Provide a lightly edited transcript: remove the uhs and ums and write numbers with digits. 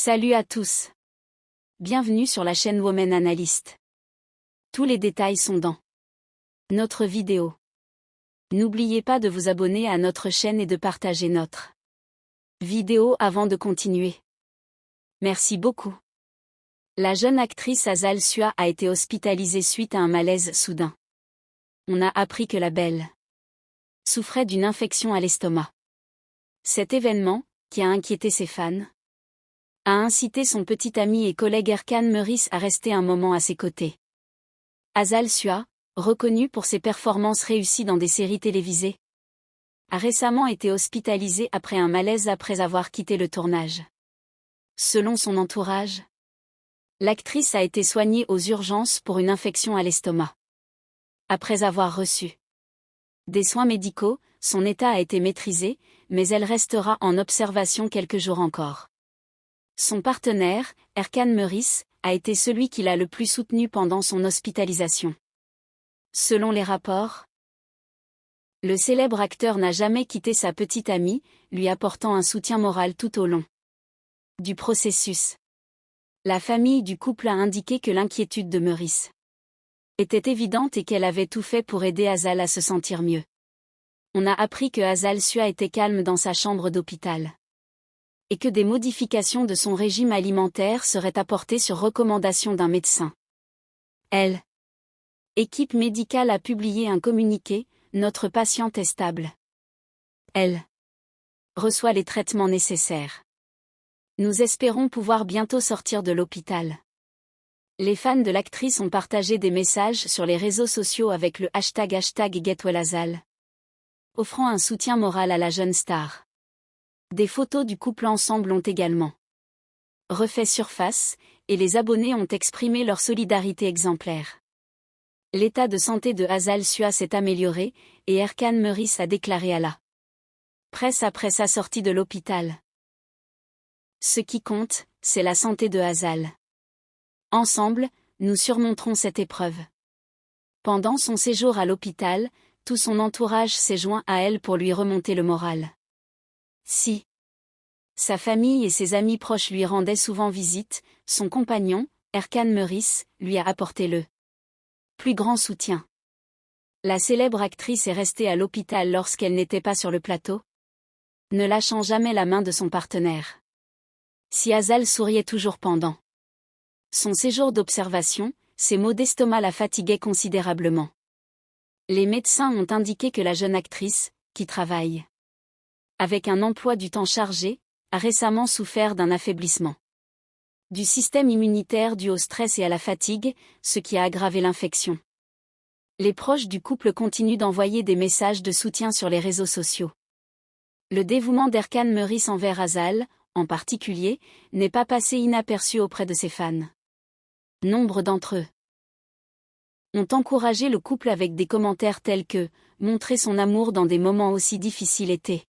Salut à tous. Bienvenue sur la chaîne Women Analyst. Tous les détails sont dans notre vidéo. N'oubliez pas de vous abonner à notre chaîne et de partager notre vidéo avant de continuer. Merci beaucoup. La jeune actrice Azal Suah a été hospitalisée suite à un malaise soudain. On a appris que la belle souffrait d'une infection à l'estomac. Cet événement, qui a inquiété ses fans, a incité son petit ami et collègue Erkan Meurice à rester un moment à ses côtés. Azal Suah, reconnue pour ses performances réussies dans des séries télévisées, a récemment été hospitalisée après un malaise après avoir quitté le tournage. Selon son entourage, l'actrice a été soignée aux urgences pour une infection à l'estomac. Après avoir reçu des soins médicaux, son état a été maîtrisé, mais elle restera en observation quelques jours encore. Son partenaire, Erkan Meurice, a été celui qui l'a le plus soutenu pendant son hospitalisation. Selon les rapports, le célèbre acteur n'a jamais quitté sa petite amie, lui apportant un soutien moral tout au long du processus. La famille du couple a indiqué que l'inquiétude de Meurice était évidente et qu'elle avait tout fait pour aider Azal à se sentir mieux. On a appris que Azal Suah était calme dans sa chambre d'hôpital et que des modifications de son régime alimentaire seraient apportées sur recommandation d'un médecin. L'équipe médicale a publié un communiqué, notre patiente est stable. Elle reçoit les traitements nécessaires. Nous espérons pouvoir bientôt sortir de l'hôpital. Les fans de l'actrice ont partagé des messages sur les réseaux sociaux avec le hashtag #GetWellAzal, offrant un soutien moral à la jeune star. Des photos du couple ensemble ont également refait surface, et les abonnés ont exprimé leur solidarité exemplaire. L'état de santé de Azal Suah s'est amélioré, et Erkan Meurice a déclaré à la presse après sa sortie de l'hôpital: ce qui compte, c'est la santé de Azal. Ensemble, nous surmonterons cette épreuve. Pendant son séjour à l'hôpital, tout son entourage s'est joint à elle pour lui remonter le moral. Si sa famille et ses amis proches lui rendaient souvent visite, son compagnon, Erkan Meurice, lui a apporté le plus grand soutien. La célèbre actrice est restée à l'hôpital lorsqu'elle n'était pas sur le plateau, ne lâchant jamais la main de son partenaire. Si Azal souriait toujours pendant son séjour d'observation, ses maux d'estomac la fatiguaient considérablement. Les médecins ont indiqué que la jeune actrice, qui travaille avec un emploi du temps chargé, a récemment souffert d'un affaiblissement du système immunitaire dû au stress et à la fatigue, ce qui a aggravé l'infection. Les proches du couple continuent d'envoyer des messages de soutien sur les réseaux sociaux. Le dévouement d'Erkan Meurice envers Azal, en particulier, n'est pas passé inaperçu auprès de ses fans. Nombre d'entre eux ont encouragé le couple avec des commentaires tels que « Montrer son amour dans des moments aussi difficiles était